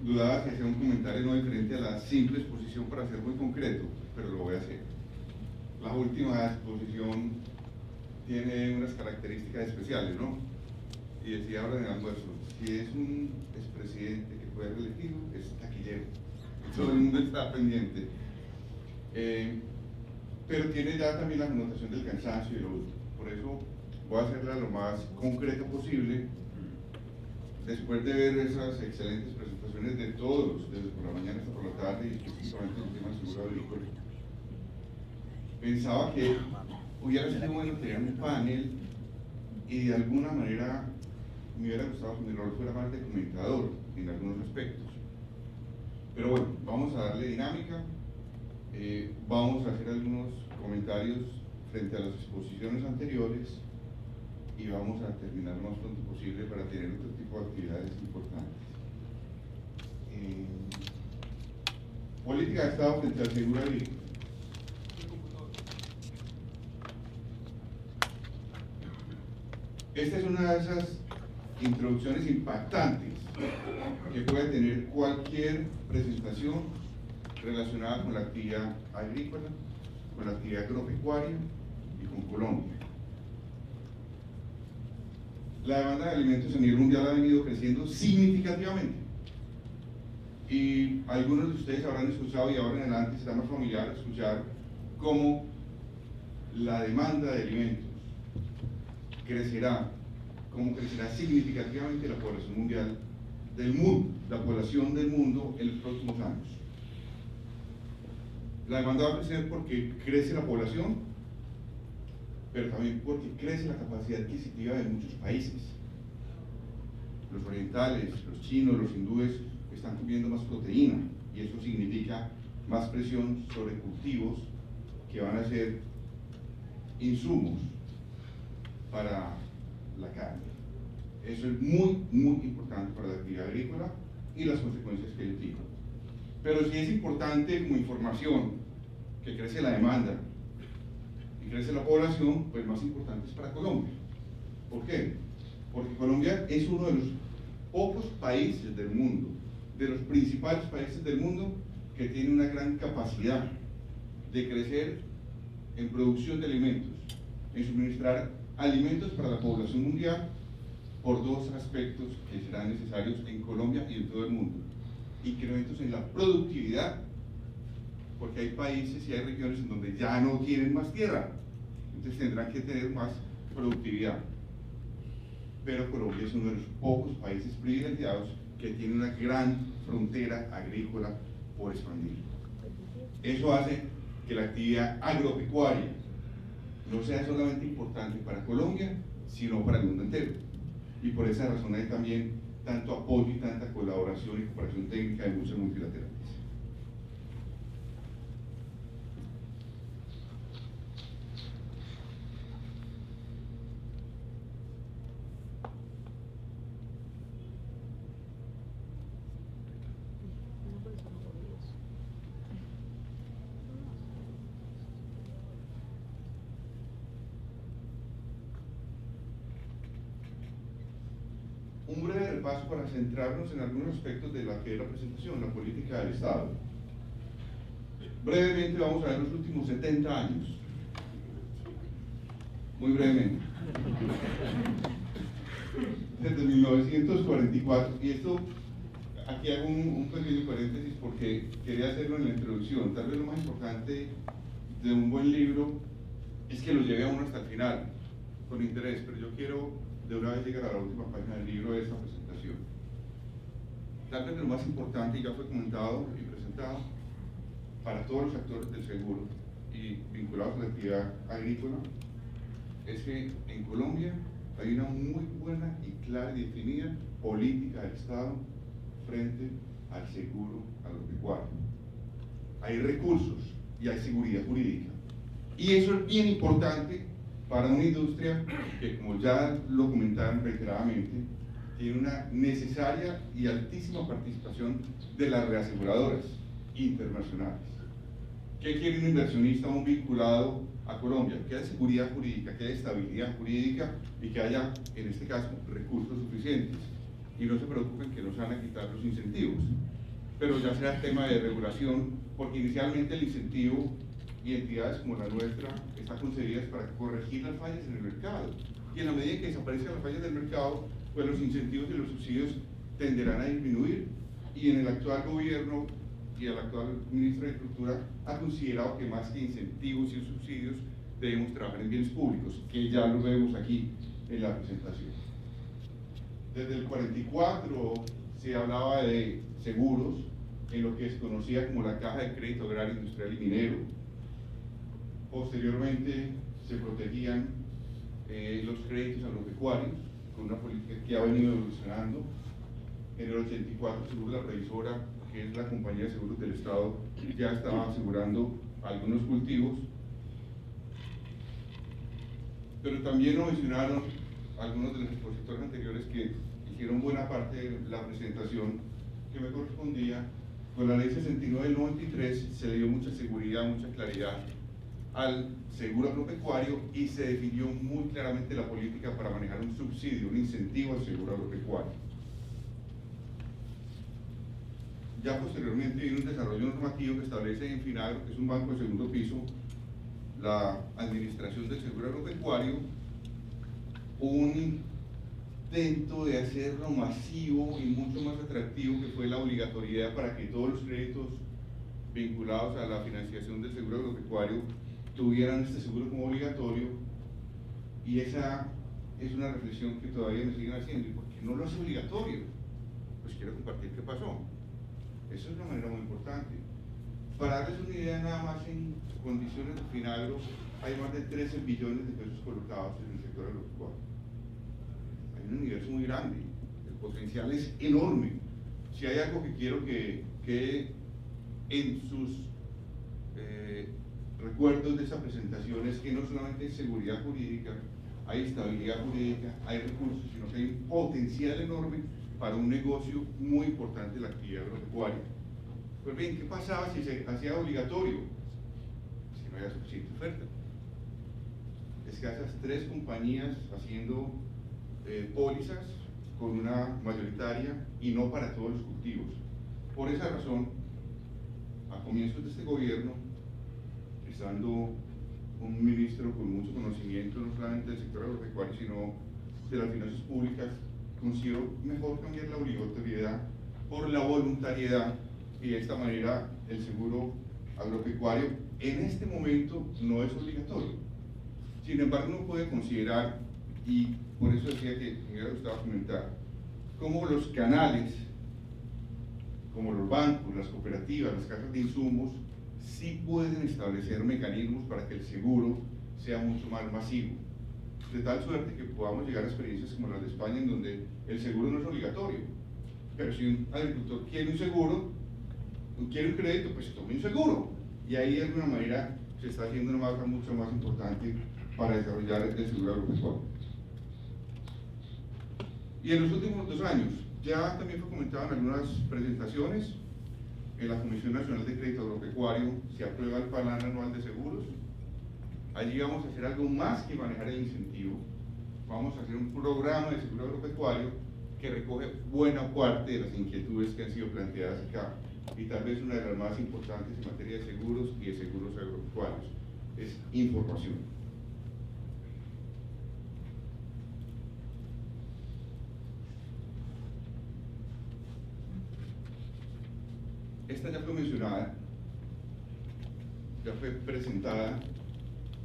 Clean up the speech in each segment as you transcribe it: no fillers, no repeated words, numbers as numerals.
Dudaba si hacía un comentario no diferente a la simple exposición para ser muy concreto, pero lo voy a hacer. La última exposición tiene unas características especiales, ¿no? Y decía ahora en el almuerzo, si es un expresidente que puede ser elegido, es taquillero. Todo el mundo está pendiente. Pero tiene ya también la connotación del cansancio y lo último. Por eso voy a hacerla lo más concreta posible. Después de ver esas excelentes presentaciones de todos, desde por la mañana hasta por la tarde, y específicamente el tema del seguro agrícola, pensaba que hubiera sido bueno tener un panel y de alguna manera me hubiera gustado que mi rol fuera más de comentador en algunos aspectos. Pero bueno, vamos a darle dinámica, vamos a hacer algunos comentarios frente a las exposiciones anteriores y vamos a terminar lo más pronto posible para tener otro tipo de actividades importantes. Política de Estado frente al seguro agrícola. Esta es una de esas introducciones impactantes que puede tener cualquier presentación relacionada con la actividad agrícola, con la actividad agropecuaria y con Colombia. La demanda de alimentos a nivel mundial ha venido creciendo significativamente y algunos de ustedes habrán escuchado y ahora en adelante será más familiar escuchar cómo la demanda de alimentos crecerá, cómo crecerá significativamente la población mundial del mundo, la población del mundo en los próximos años. La demanda va a crecer porque crece la población, pero también porque crece la capacidad adquisitiva de muchos países. Los orientales, los chinos, los hindúes están comiendo más proteína y eso significa más presión sobre cultivos que van a ser insumos para la carne. Eso es muy, muy importante para la actividad agrícola y las consecuencias que ello tiene. Pero sí es importante como información que crece la demanda y crece la población, pues más importante es para Colombia. ¿Por qué? Porque Colombia es uno de los pocos países del mundo, de los principales países del mundo, que tiene una gran capacidad de crecer en producción de alimentos, en suministrar alimentos para la población mundial por dos aspectos que serán necesarios en Colombia y en todo el mundo. Incrementos en la productividad, porque hay países y hay regiones en donde ya no tienen más tierra, entonces tendrán que tener más productividad. Pero Colombia es uno de los pocos países privilegiados que tiene una gran frontera agrícola por expandir. Eso hace que la actividad agropecuaria no sea solamente importante para Colombia, sino para el mundo entero. Y por esa razón hay también tanto apoyo y tanta colaboración y cooperación técnica de muchos multilaterales. Un breve repaso para centrarnos en algunos aspectos de la que es la presentación, la política del Estado. Brevemente vamos a ver los últimos 70 años. Muy brevemente. Desde 1944, y esto, aquí hago un pequeño paréntesis porque quería hacerlo en la introducción. Tal vez lo más importante de un buen libro es que lo lleve a uno hasta el final, con interés, pero yo quiero de una vez llegar a la última página del libro de esta presentación. Tal vez lo más importante, y ya fue comentado y presentado, para todos los actores del seguro y vinculados a la actividad agrícola, es que en Colombia hay una muy buena y clara y definida política del Estado frente al seguro agropecuario. Hay recursos y hay seguridad jurídica. Y eso es bien importante para una industria que, como ya lo comentaron reiteradamente, tiene una necesaria y altísima participación de las reaseguradoras internacionales. ¿Qué quiere un inversionista o un vinculado a Colombia? Que haya seguridad jurídica, que haya estabilidad jurídica y que haya, en este caso, recursos suficientes. y no se preocupen que nos van a quitar los incentivos. Pero ya será tema de regulación, porque inicialmente el incentivo y entidades como la nuestra están concebidas para corregir las fallas en el mercado. Y en la medida que desaparezcan las fallas del mercado, pues los incentivos y los subsidios tenderán a disminuir. Y en el actual gobierno y el actual ministro de Agricultura ha considerado que más que incentivos y subsidios debemos trabajar en bienes públicos, que ya lo vemos aquí en la presentación. Desde el 44 se hablaba de seguros en lo que se conocía como la Caja de Crédito Agrario, Industrial y Minero. Posteriormente se protegían los créditos agropecuarios con una política que ha venido evolucionando. En el 84 Seguros La Previsora, que es la compañía de seguros del Estado, ya estaba asegurando algunos cultivos. Pero también lo mencionaron algunos de los expositores anteriores que hicieron buena parte de la presentación que me correspondía. Con la ley 69 del 93 se le dio mucha seguridad, mucha claridad al seguro agropecuario y se definió muy claramente la política para manejar un subsidio, un incentivo al seguro agropecuario. Ya posteriormente viene un desarrollo normativo que establece en Finagro, que es un banco de segundo piso, la administración del seguro agropecuario, un intento de hacerlo masivo y mucho más atractivo, que fue la obligatoriedad para que todos los créditos vinculados a la financiación del seguro agropecuario tuvieran este seguro como obligatorio. Y esa es una reflexión que todavía me siguen haciendo. ¿Y por qué no lo hace obligatorio? Pues quiero compartir qué pasó. Eso es una manera muy importante. Para darles una idea, nada más en condiciones de Finagro hay más de 13 billones de pesos colocados en el sector agropecuario. Hay un universo muy grande, el potencial es enorme. Si hay algo que quiero que quede en sus recuerdos de esa presentación, es que no solamente hay seguridad jurídica, hay estabilidad jurídica, hay recursos, sino que hay un potencial enorme para un negocio muy importante de la actividad agropecuaria. Pues bien, ¿qué pasaba si se hacía obligatorio? Si no había suficiente oferta. Escasas 3 compañías haciendo pólizas con una mayoritaria y no para todos los cultivos. Por esa razón, a comienzos de este gobierno, estando un ministro con mucho conocimiento no solamente del sector agropecuario, sino de las finanzas públicas, considero mejor cambiar la obligatoriedad por la voluntariedad, y de esta manera el seguro agropecuario en este momento no es obligatorio. Sin embargo, uno puede considerar, y por eso decía que me hubiera gustado comentar, cómo los canales, como los bancos, las cooperativas, las casas de insumos, sí pueden establecer mecanismos para que el seguro sea mucho más masivo, de tal suerte que podamos llegar a experiencias como las de España, en donde el seguro no es obligatorio, pero si un agricultor quiere un seguro, quiere un crédito, pues tome un seguro, y ahí de alguna manera se está haciendo una marca mucho más importante para desarrollar el seguro agropecuario. Y en los últimos 2 años, ya también fue comentado en algunas presentaciones, en la Comisión Nacional de Crédito Agropecuario se aprueba el Plan Anual de Seguros. Allí vamos a hacer algo más que manejar el incentivo. Vamos a hacer un programa de seguro agropecuario que recoge buena parte de las inquietudes que han sido planteadas acá, y tal vez una de las más importantes en materia de seguros y de seguros agropecuarios es información. Esta ya fue mencionada, ya fue presentada,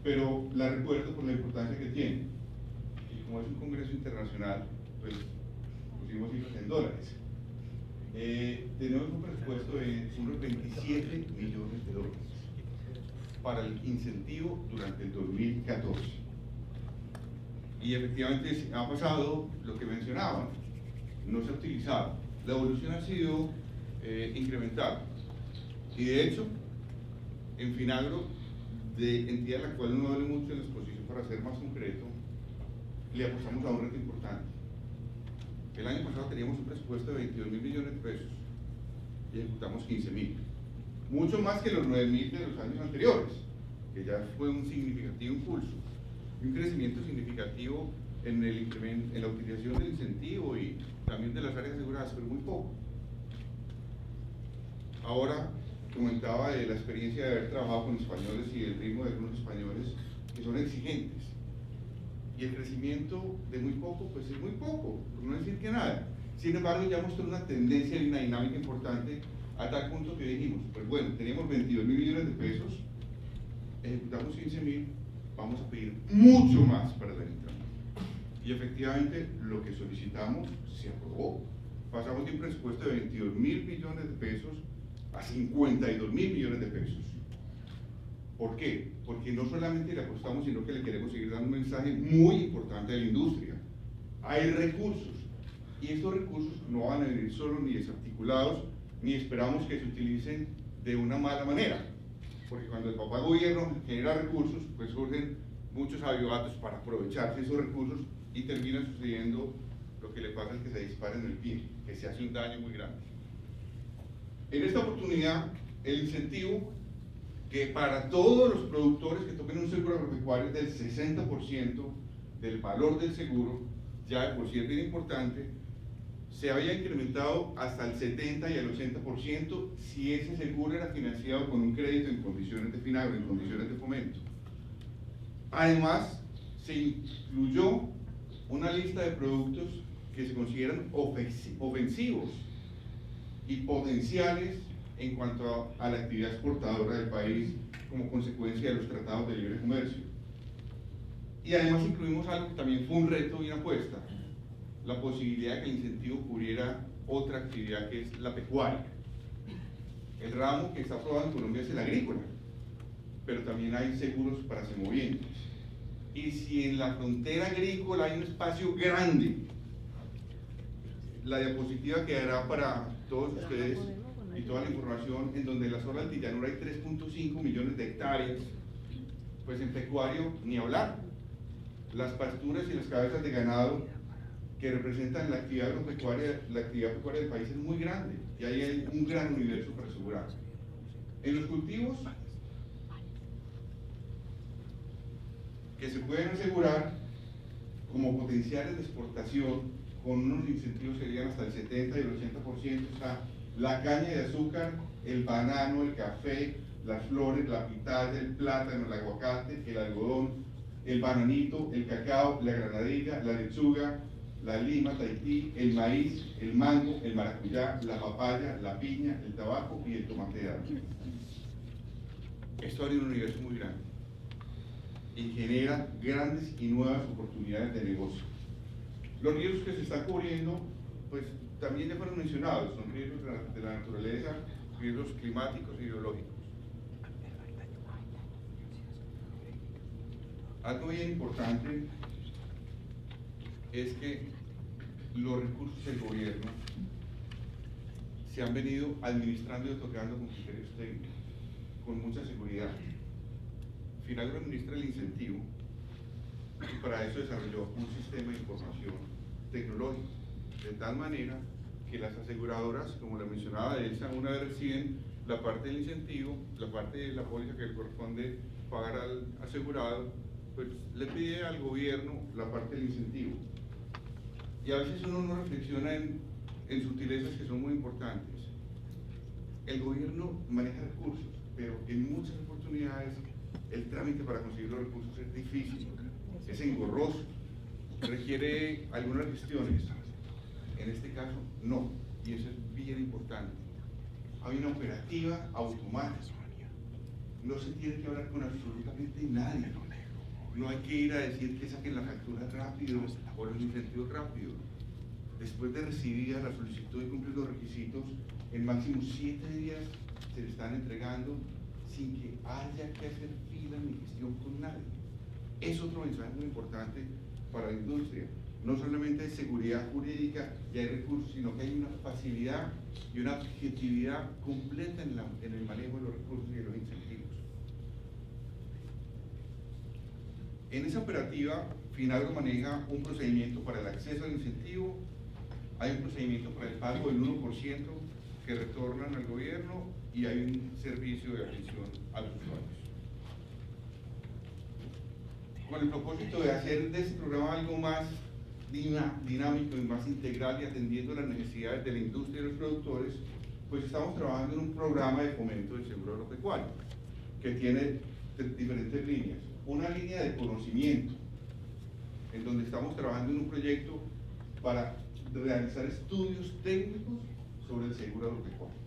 pero la recuerdo por la importancia que tiene. Y como es un congreso internacional, pues pusimos cifras en dólares. Tenemos un presupuesto de unos 27 millones de dólares para el incentivo durante el 2014. Y efectivamente ha pasado lo que mencionaban, no se ha utilizado. La evolución ha sido incremental. Y de hecho, en Finagro, de entidad a la cual no duele mucho en la exposición, para ser más concreto, le apostamos a un reto importante. El año pasado teníamos un presupuesto de 22.000 millones de pesos y ejecutamos 15.000, mucho más que los 9.000 de los años anteriores, que ya fue un significativo impulso y un crecimiento significativo en el incremento, en la utilización del incentivo y también de las áreas gas, pero muy poco. Ahora, comentaba de la experiencia de haber trabajado con españoles y el ritmo de algunos españoles que son exigentes. Y el crecimiento de muy poco, pues es muy poco, por no decir que nada. Sin embargo, ya mostró una tendencia y una dinámica importante a tal punto que dijimos, pues bueno, teníamos 22.000 millones de pesos, ejecutamos 15.000, vamos a pedir mucho más para el año entrante. Y efectivamente, lo que solicitamos se aprobó. Pasamos de un presupuesto de 22.000 millones de pesos a 52.000 millones de pesos. ¿Por qué? Porque no solamente le apostamos, sino que le queremos seguir dando un mensaje muy importante a la industria. Hay recursos, y estos recursos no van a venir solos ni desarticulados, ni esperamos que se utilicen de una mala manera. Porque cuando el papá gobierno genera recursos, pues surgen muchos aviogatos para aprovecharse esos recursos y termina sucediendo lo que le pasa al que se dispara en el pie, que se hace un daño muy grande. En esta oportunidad, el incentivo que para todos los productores que tomen un seguro agropecuario es del 60% del valor del seguro, ya de por sí es bien importante, se había incrementado hasta el 70 y el 80% si ese seguro era financiado con un crédito en condiciones de FINAGRO, en condiciones de fomento. Además, se incluyó una lista de productos que se consideran ofensivos y potenciales en cuanto a la actividad exportadora del país como consecuencia de los tratados de libre comercio. Y además incluimos algo que también fue un reto y una apuesta, la posibilidad de que el incentivo cubriera otra actividad que es la pecuaria. El ramo que está aprobado en Colombia es el agrícola, pero también hay seguros para semovientes. Y si en la frontera agrícola hay un espacio grande, la diapositiva quedará para todos ustedes y toda la información, en donde en la zona altillanura hay 3.5 millones de hectáreas, pues en pecuario ni hablar. Las pasturas y las cabezas de ganado que representan la actividad agropecuaria, la actividad pecuaria del país es muy grande y ahí hay un gran universo para asegurar. En los cultivos que se pueden asegurar como potenciales de exportación con unos incentivos que llegan hasta el 70 y el 80%, está la caña de azúcar, el banano, el café, las flores, la pitaya, el plátano, el aguacate, el algodón, el bananito, el cacao, la granadilla, la lechuga, la lima, Tahití, el maíz, el mango, el maracuyá, la papaya, la piña, el tabaco y el tomate de árbol. Esto abre un universo muy grande y genera grandes y nuevas oportunidades de negocio. Los riesgos que se están cubriendo, pues también ya fueron mencionados, son riesgos de la naturaleza, riesgos climáticos y biológicos. Algo bien importante es que los recursos del gobierno se han venido administrando y otorgando con criterios técnicos, con mucha seguridad. FINAGRO administra el incentivo y para eso desarrolló un sistema de información tecnológico, de tal manera que las aseguradoras, como la mencionaba Elsa, una vez reciben la parte del incentivo, la parte de la póliza que le corresponde pagar al asegurado, pues le pide al gobierno la parte del incentivo. Y a veces uno no reflexiona en sutilezas que son muy importantes. El gobierno maneja recursos, pero en muchas oportunidades el trámite para conseguir los recursos es difícil, es engorroso, requiere algunas gestiones. En este caso, no, y eso es bien importante. Hay una operativa automática, no se tiene que hablar con absolutamente nadie. No hay que ir a decir que saquen la factura rápido o los incentivos rápido. Después de recibida la solicitud y cumplir los requisitos, en máximo 7 días se le están entregando sin que haya que hacer fila ni gestión con nadie. Es otro mensaje muy importante para la industria. No solamente hay seguridad jurídica y hay recursos, sino que hay una facilidad y una objetividad completa en el manejo de los recursos y de los incentivos. En esa operativa, FINAGRO maneja un procedimiento para el acceso al incentivo, hay un procedimiento para el pago del 1% que retornan al gobierno y hay un servicio de atención a los usuarios. Con el propósito de hacer de este programa algo más dinámico y más integral y atendiendo las necesidades de la industria y de los productores, pues estamos trabajando en un programa de fomento del seguro agropecuario, que tiene diferentes líneas. Una línea de conocimiento, en donde estamos trabajando en un proyecto para realizar estudios técnicos sobre el seguro agropecuario.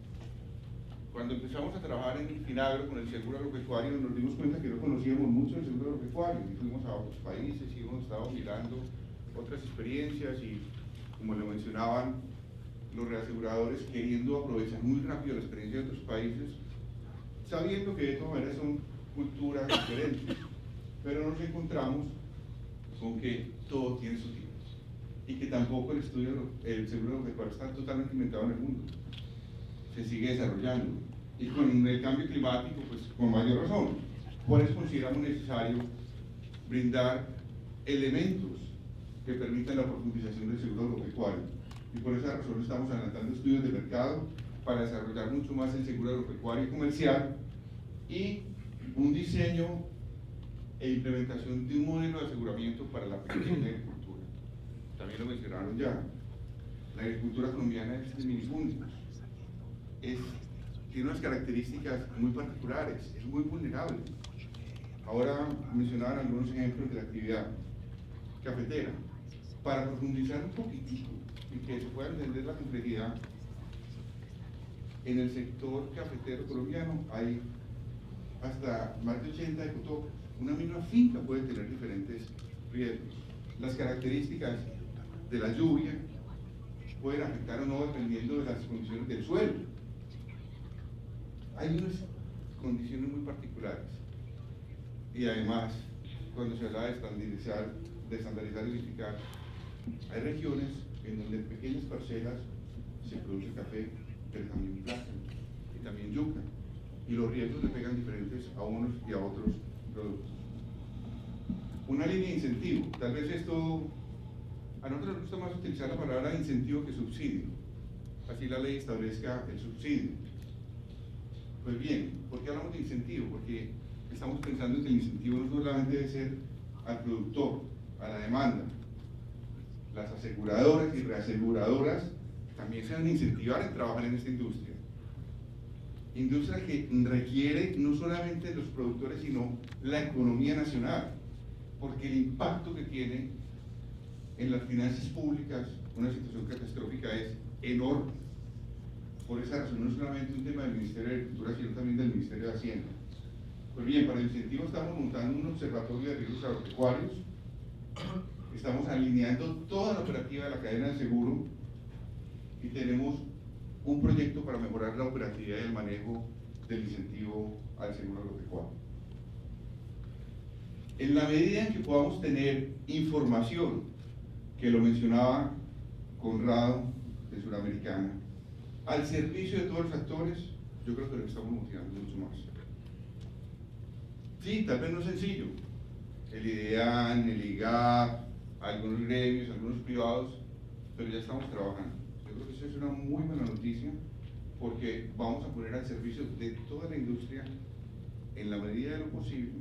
Cuando empezamos a trabajar en Finagro con el seguro agropecuario, nos dimos cuenta que no conocíamos mucho el seguro agropecuario y fuimos a otros países y hemos estado mirando otras experiencias y, como le mencionaban los reaseguradores, queriendo aprovechar muy rápido la experiencia de otros países, sabiendo que de todas maneras son culturas diferentes, pero nos encontramos con que todo tiene su tiempo y que tampoco el seguro agropecuario está totalmente inventado en el mundo, se sigue desarrollando y con el cambio climático pues con mayor razón. Por eso consideramos necesario brindar elementos que permitan la profundización del seguro agropecuario y por esa razón estamos adelantando estudios de mercado para desarrollar mucho más el seguro agropecuario y comercial y un diseño e implementación de un modelo de aseguramiento para la pequeña agricultura. También lo mencionaron ya, la agricultura colombiana es de minifundios, tiene unas características muy particulares, es muy vulnerable. Ahora mencionaban algunos ejemplos de la actividad cafetera. Para profundizar un poquitico y que se pueda entender la complejidad, en el sector cafetero colombiano hay hasta más de 80 ecotopos. Una misma finca puede tener diferentes riesgos. Las características de la lluvia pueden afectar o no dependiendo de las condiciones del suelo. Hay unas condiciones muy particulares. Y además, cuando se habla de estandarizar y unificar, hay regiones en donde en pequeñas parcelas se produce café, pero también plátano y también yuca. Y los riesgos le pegan diferentes a unos y a otros productos. Una línea de incentivo, tal vez esto, a nosotros nos gusta más utilizar la palabra incentivo que subsidio, así la ley establezca el subsidio. Pues bien, ¿por qué hablamos de incentivo? Porque estamos pensando en que el incentivo no solamente debe ser al productor, a la demanda. Las aseguradoras y reaseguradoras también se van a incentivar en trabajar en esta industria. Industria que requiere no solamente de los productores, sino la economía nacional, porque el impacto que tiene en las finanzas públicas una situación catastrófica es enorme. Por esa razón no es solamente un tema del Ministerio de Agricultura, sino también del Ministerio de Hacienda. Pues bien, para el incentivo estamos montando un observatorio de riesgos agropecuarios, estamos alineando toda la operativa de la cadena de seguro y tenemos un proyecto para mejorar la operatividad y el manejo del incentivo al seguro agropecuario. En la medida en que podamos tener información, que lo mencionaba Conrado de Suramericana, al servicio de todos los actores, yo creo que lo estamos motivando mucho más. Sí, tal vez no es sencillo. El IDEAN, el IGAP, algunos gremios, algunos privados, pero ya estamos trabajando. Yo creo que eso es una muy buena noticia porque vamos a poner al servicio de toda la industria, en la medida de lo posible,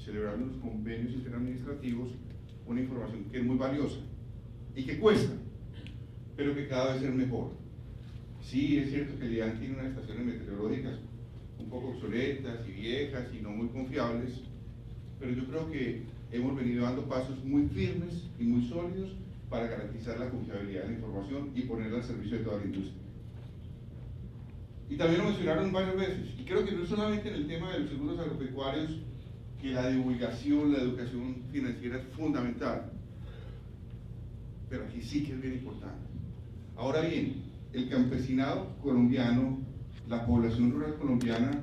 celebrar unos convenios interadministrativos, una información que es muy valiosa y que cuesta, pero que cada vez es mejor. Sí, es cierto que el IDEAN tiene unas estaciones meteorológicas un poco obsoletas y viejas y no muy confiables, pero yo creo que hemos venido dando pasos muy firmes y muy sólidos para garantizar la confiabilidad de la información y ponerla al servicio de toda la industria. Y también lo mencionaron varias veces, y creo que no es solamente en el tema de los seguros agropecuarios que la divulgación, la educación financiera es fundamental, pero aquí sí que es bien importante. Ahora bien, el campesinado colombiano, la población rural colombiana,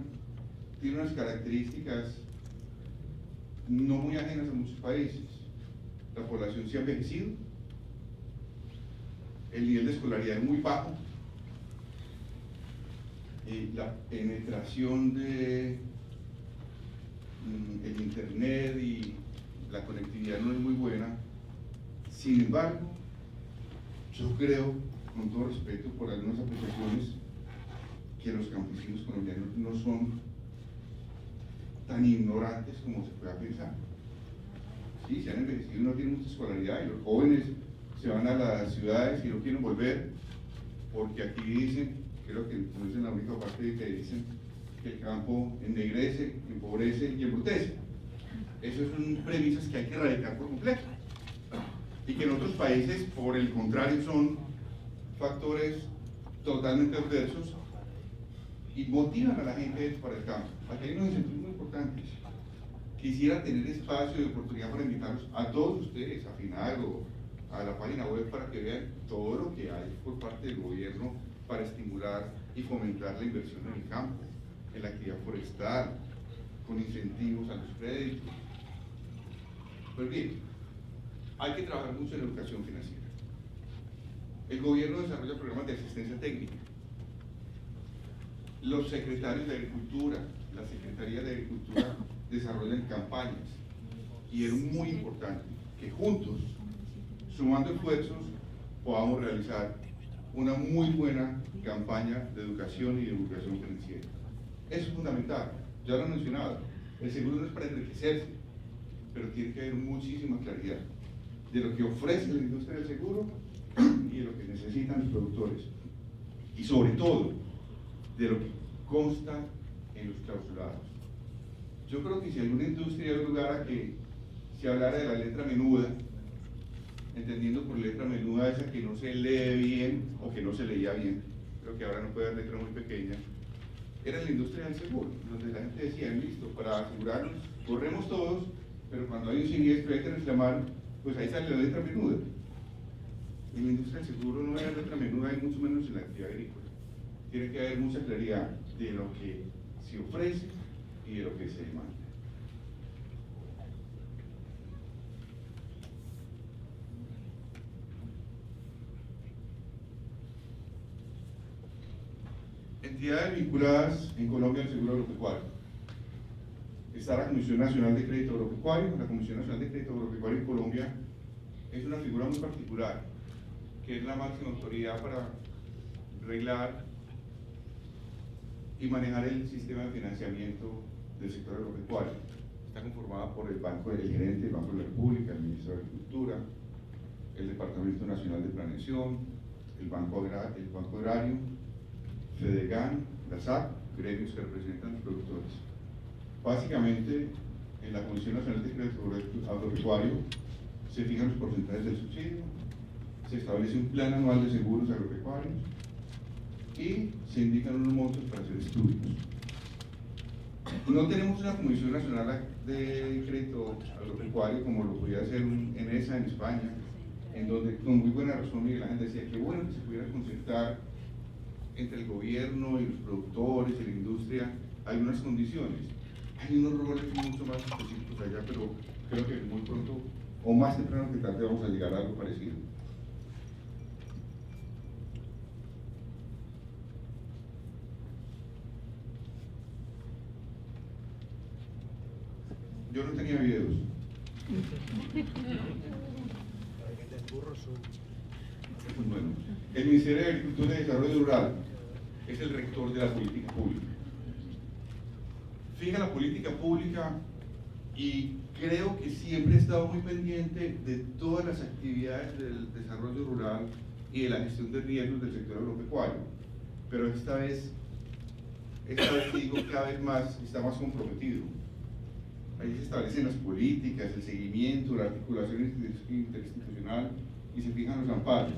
tiene unas características no muy ajenas a muchos países. La población se ha envejecido, el nivel de escolaridad es muy bajo, la penetración de el internet y la conectividad no es muy buena. Sin embargo, yo creo, con todo respeto por algunas apreciaciones, que los campesinos colombianos no son tan ignorantes como se pueda pensar. Sí, se han envejecido, no tienen mucha escolaridad y los jóvenes se van a las ciudades y no quieren volver, porque aquí dicen, creo que no es en la única parte que dicen que el campo ennegrece, empobrece y embrutece. Esas son premisas que hay que erradicar por completo. Y que en otros países, por el contrario, son factores totalmente adversos y motivan a la gente para el campo. Aquí hay unos incentivos muy importantes. Quisiera tener espacio y oportunidad para invitarlos a todos ustedes, a FINAGRO, a la página web, para que vean todo lo que hay por parte del gobierno para estimular y fomentar la inversión en el campo, en la actividad forestal, con incentivos a los créditos. Pues bien, hay que trabajar mucho en educación financiera. El gobierno desarrolla programas de asistencia técnica. Los secretarios de Agricultura, la Secretaría de Agricultura desarrollan campañas. Y es muy importante que juntos, sumando esfuerzos, podamos realizar una muy buena campaña de educación y divulgación financiera. Eso es fundamental. Ya lo he mencionado. El seguro no es para enriquecerse, pero tiene que haber muchísima claridad de lo que ofrece la industria del seguro y de lo que necesitan los productores. Y sobre todo, de lo que consta en los clausulados. Yo creo que si alguna industria dio lugar a que se hablara de la letra menuda, entendiendo por letra menuda esa que no se lee bien o que no se leía bien, creo que ahora no puede haber letra muy pequeña, era la industria del seguro, donde la gente decía, listo, para asegurarnos, corremos todos, pero cuando hay un siniestro hay que reclamar, pues ahí sale la letra menuda. En la industria del seguro no hay letra menuda, y mucho menos en la actividad agrícola. Tiene que haber mucha claridad de lo que se ofrece y de lo que se demanda. Entidades vinculadas en Colombia al seguro agropecuario. Está la Comisión Nacional de Crédito Agropecuario. La Comisión Nacional de Crédito Agropecuario en Colombia es una figura muy particular, que es la máxima autoridad para reglar y manejar el sistema de financiamiento del sector agropecuario. Está conformada por el gerente del Banco de la República, el Ministro de Agricultura, el Departamento Nacional de Planeación, el Banco Agrario, FEDEGAN, la SAC, gremios que representan a los productores. Básicamente, en la Comisión Nacional de Crédito Agropecuario se fijan los porcentajes del subsidio, se establece un plan anual de seguros agropecuarios y se indican unos montos para hacer estudios. No tenemos una Comisión Nacional de Crédito Agropecuario como lo podía hacer ENESA en España, en donde con muy buena razón Miguel Ángel decía que bueno que se pudiera concertar entre el gobierno y los productores y la industria algunas condiciones. Hay unos roles mucho más específicos allá, pero creo que muy pronto, o más temprano que tarde, vamos a llegar a algo parecido. Yo no tenía videos. Bueno, el Ministerio de Agricultura y Desarrollo Rural es el rector de la política pública. Fija la política pública y creo que siempre he estado muy pendiente de todas las actividades del desarrollo rural y de la gestión de riesgos del sector agropecuario. Pero esta vez digo, cada vez más está más comprometido. Ahí se establecen las políticas, el seguimiento, la articulación interinstitucional y se fijan los amparos.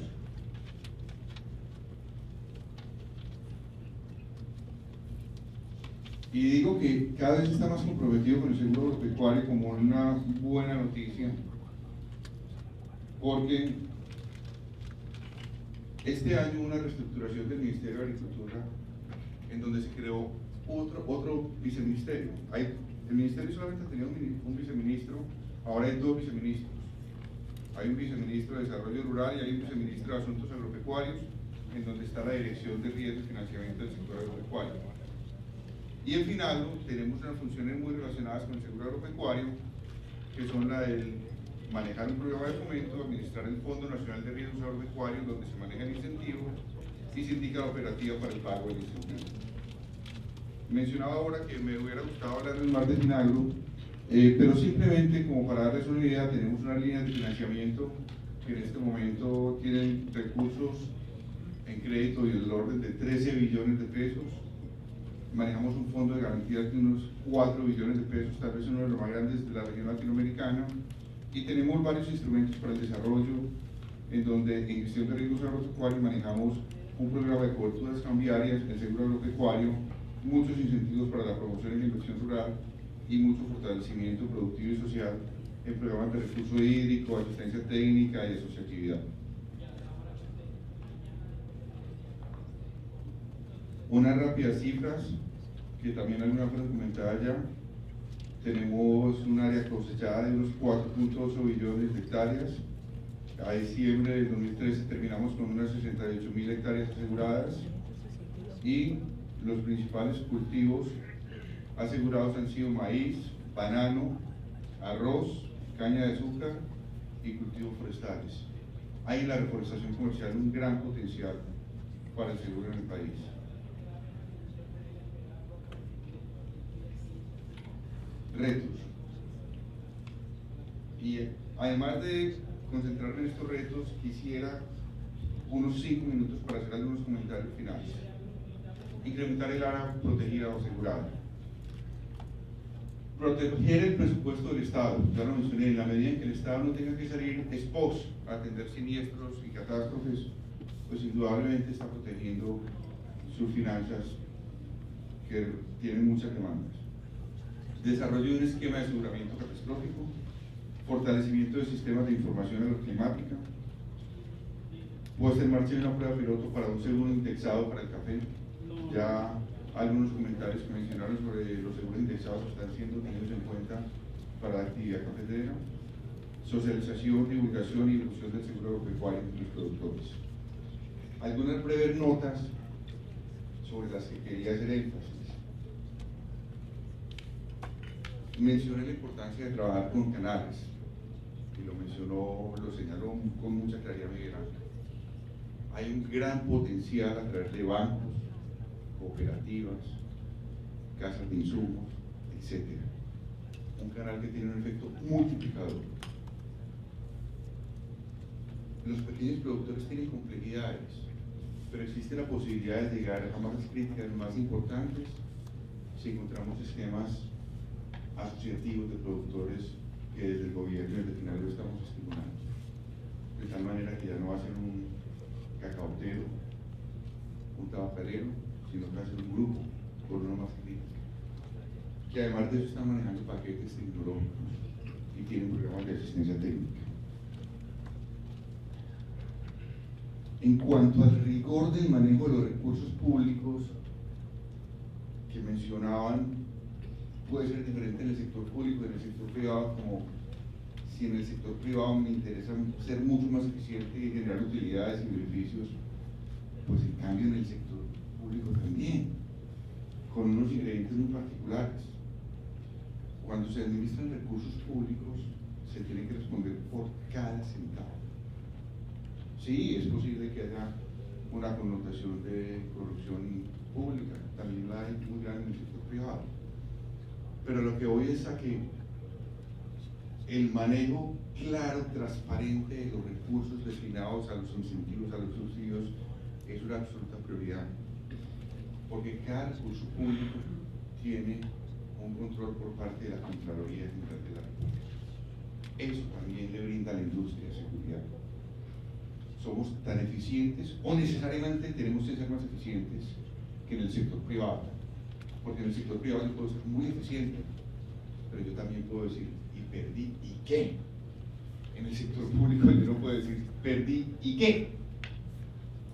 Y digo que cada vez está más comprometido con el seguro agropecuario como una buena noticia, porque este año hubo una reestructuración del Ministerio de Agricultura en donde se creó otro viceministerio. El ministerio solamente tenía un viceministro, ahora hay dos viceministros. Hay un viceministro de Desarrollo Rural y hay un viceministro de Asuntos Agropecuarios, en donde está la Dirección de Riesgo y Financiamiento del Sector Agropecuario. Y en final tenemos unas funciones muy relacionadas con el seguro agropecuario, que son la de manejar un programa de fomento, administrar el Fondo Nacional de Riesgos Agropecuarios, donde se maneja el incentivo y se indica la operativa para el pago del incentivo. Mencionaba ahora que me hubiera gustado hablarles más de FINAGRO, pero simplemente como para darles una idea, tenemos unas líneas de financiamiento que en este momento tienen recursos en crédito y del orden de 13 billones de pesos. Manejamos un fondo de garantías de unos 4 billones de pesos, tal vez uno de los más grandes de la región latinoamericana, y tenemos varios instrumentos para el desarrollo, en donde en gestión de riesgos agropecuarios manejamos un programa de coberturas cambiarias en el seguro agropecuario, muchos incentivos para la promoción y la inversión rural y mucho fortalecimiento productivo y social en programas de recurso hídrico, asistencia técnica y asociatividad. Unas rápidas cifras, que también alguna fueron comentadas ya. Tenemos un área cosechada de unos 4.8 billones de hectáreas. A diciembre del 2013 terminamos con unas 68.000 hectáreas aseguradas y los principales cultivos asegurados han sido maíz, banano, arroz, caña de azúcar y cultivos forestales. Hay en la reforestación comercial un gran potencial para el seguro en el país. Retos. Y además de concentrarme en estos retos, quisiera unos 5 minutos para hacer algunos comentarios finales. Incrementar el área protegida o asegurada. Proteger el presupuesto del Estado, ya lo mencioné, en la medida en que el Estado no tenga que salir expos a atender siniestros y catástrofes, pues indudablemente está protegiendo sus finanzas, que tienen muchas demandas. Desarrollo de un esquema de aseguramiento catastrófico, fortalecimiento de sistemas de información agroclimática, puesta en marcha de una prueba piloto para un seguro indexado para el café. Ya algunos comentarios que mencionaron sobre los seguros indexados están siendo tenidos en cuenta para la actividad cafetera. Socialización, divulgación y difusión del seguro agropecuario entre los productores. Algunas breves notas sobre las que quería hacer énfasis. Mencioné la importancia de trabajar con canales, y lo señaló con mucha claridad Miguel Ángel. Hay un gran potencial a través de bancos, cooperativas, casas de insumos, etc. Un canal que tiene un efecto multiplicador. Los pequeños productores tienen complejidades, pero existe la posibilidad de llegar a masas críticas más importantes si encontramos sistemas asociativos de productores que desde el gobierno y desde el final lo estamos estimulando, de tal manera que ya no va a ser un cacaotero, un tabacalero, sino que va a ser un grupo con una masa crítica, que además de eso están manejando paquetes tecnológicos y tienen programas de asistencia técnica. En cuanto al rigor del manejo de los recursos públicos que mencionaban, puede ser diferente en el sector público y en el sector privado, como si en el sector privado me interesa ser mucho más eficiente y generar utilidades y beneficios, pues en cambio en el sector público también, con unos ingredientes muy particulares. Cuando se administran recursos públicos, se tiene que responder por cada centavo. Sí, es posible que haya una connotación de corrupción pública, también la hay muy grande en el sector privado. Pero lo que voy es a que el manejo claro, transparente de los recursos destinados a los incentivos, a los subsidios, es una absoluta prioridad. Porque cada recurso público tiene un control por parte de la Contraloría General de la República. Eso también le brinda a la industria seguridad. Somos tan eficientes, o necesariamente tenemos que ser más eficientes que en el sector privado. Porque en el sector privado yo puedo ser muy eficiente, pero yo también puedo decir, y perdí, ¿y qué? En el sector público yo no puedo decir, perdí, ¿y qué?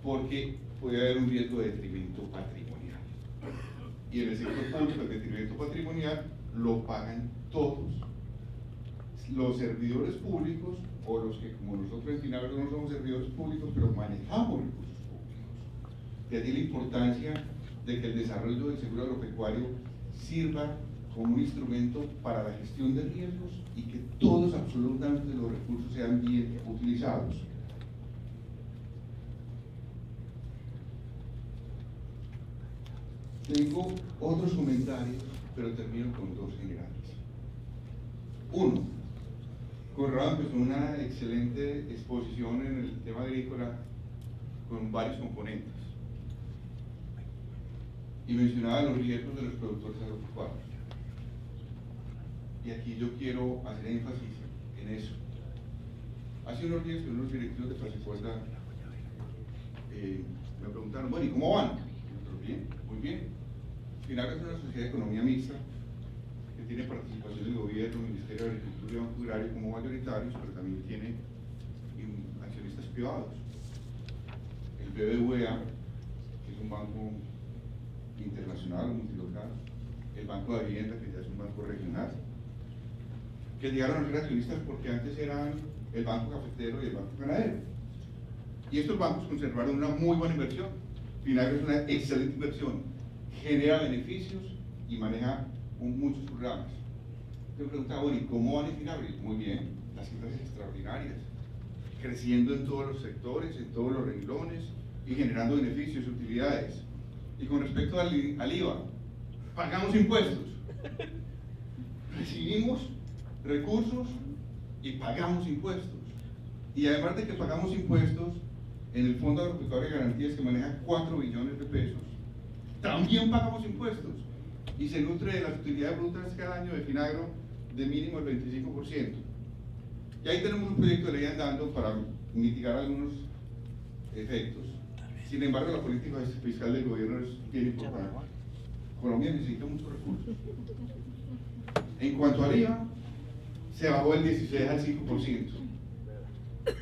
Porque puede haber un riesgo de detrimento patrimonial. Y en el sector público el detrimento patrimonial lo pagan todos. Los servidores públicos, o los que como nosotros en Finagro no somos servidores públicos, pero manejamos recursos públicos. De ahí la importancia de que el desarrollo del seguro agropecuario sirva como un instrumento para la gestión de riesgos y que todos absolutamente los recursos sean bien utilizados. Tengo otros comentarios, pero termino con dos generales. Uno, Conrado empezó una excelente exposición en el tema agrícola con varios componentes y mencionaba los riesgos de los productores agropecuarios. Y aquí yo quiero hacer énfasis en eso. Hace unos días que unos directivos de Placicuerda me preguntaron, bueno, ¿y cómo van? Y yo, bien, muy bien. Finagro es una sociedad de economía mixta que tiene participación del gobierno, Ministerio de Agricultura y Banco Agrario como mayoritarios, pero también tiene accionistas privados. El BBVA, que es un banco internacional, multilocal, el Banco de Vivienda, que ya es un banco regional, que llegaron a ser accionistas porque antes eran el Banco Cafetero y el Banco Ganadero. Y estos bancos conservaron una muy buena inversión. Finagro es una excelente inversión, genera beneficios y maneja muchos programas. Yo me preguntaba, bueno, ¿y cómo van en Finagro? Muy bien, las cifras extraordinarias, creciendo en todos los sectores, en todos los renglones y generando beneficios, utilidades. Y con respecto al IVA, pagamos impuestos, recibimos recursos y pagamos impuestos. Y además de que pagamos impuestos, en el Fondo Agropecuario de Garantías, que maneja 4 billones de pesos, también pagamos impuestos y se nutre de las utilidades brutas cada año de Finagro de mínimo el 25%. Y ahí tenemos un proyecto de ley andando para mitigar algunos efectos. Sin embargo, la política fiscal del gobierno es bien importante. Colombia necesita muchos recursos. En cuanto al IVA, se bajó del 16 al 5%.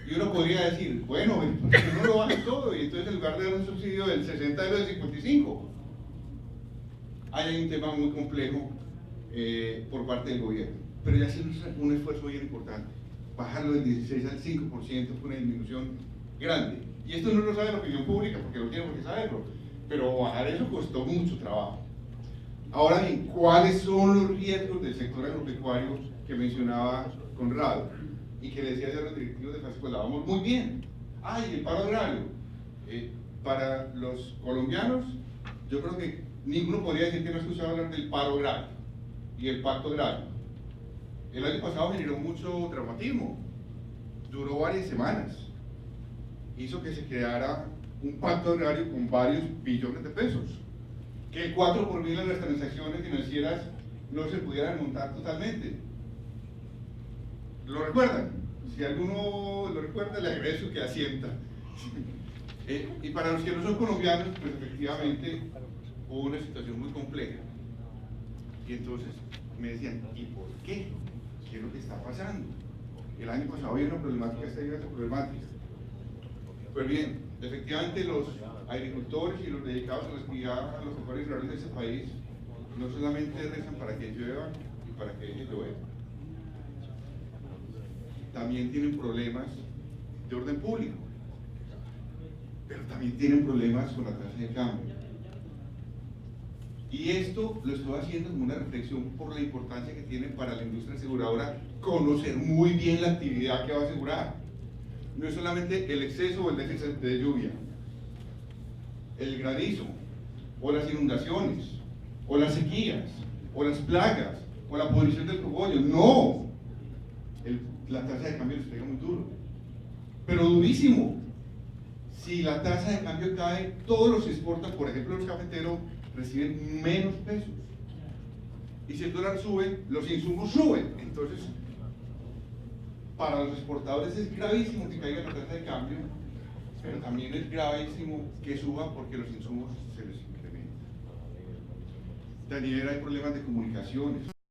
Y uno podría decir, bueno, ¿por qué no lo baja todo? Y entonces en lugar de dar un subsidio del 60, de del 55. Hay un tema muy complejo por parte del gobierno. Pero ya es un esfuerzo bien importante. Bajarlo del 16 al 5% fue una disminución grande. Y esto no lo sabe la opinión pública, porque no tiene por qué saberlo. Pero bajar eso costó mucho trabajo. Ahora bien, ¿cuáles son los riesgos del sector agropecuario que mencionaba Conrado? Y que le decía a los directivos de Placicuerda, vamos muy bien. Y el paro agrario. Para los colombianos, yo creo que ninguno podría decir que no ha escuchado hablar del paro agrario y el pacto agrario. El año pasado generó mucho dramatismo, duró varias semanas, hizo que se creara un pacto agrario con varios billones de pesos, que el 4 por mil de las transacciones financieras no se pudieran montar totalmente. ¿Lo recuerdan? Si alguno lo recuerda, le agradezco que asienta. Y para los que no son colombianos, pues efectivamente hubo una situación muy compleja. Y entonces me decían, ¿y por qué? ¿Qué es lo que está pasando? El año pasado había una problemática, esta año otra problemática. Pues bien, efectivamente los agricultores y los dedicados a la actividad, a los sectores rurales de este país, no solamente rezan para que llueva y para que deje llover, también tienen problemas de orden público, pero también tienen problemas con la tasa de cambio. Y esto lo estoy haciendo como una reflexión por la importancia que tiene para la industria aseguradora conocer muy bien la actividad que va a asegurar. No es solamente el exceso o el déficit de lluvia, el granizo, o las inundaciones, o las sequías, o las plagas, o la pudrición del cogollo. No, la tasa de cambio les pega muy duro, pero durísimo. Si la tasa de cambio cae, todos los que exportan, por ejemplo los cafeteros, reciben menos pesos. Y si el dólar sube, los insumos suben. Entonces, para los exportadores es gravísimo que caiga la tasa de cambio, pero también es gravísimo que suba porque los insumos se les incrementan. También hay problemas de comunicaciones.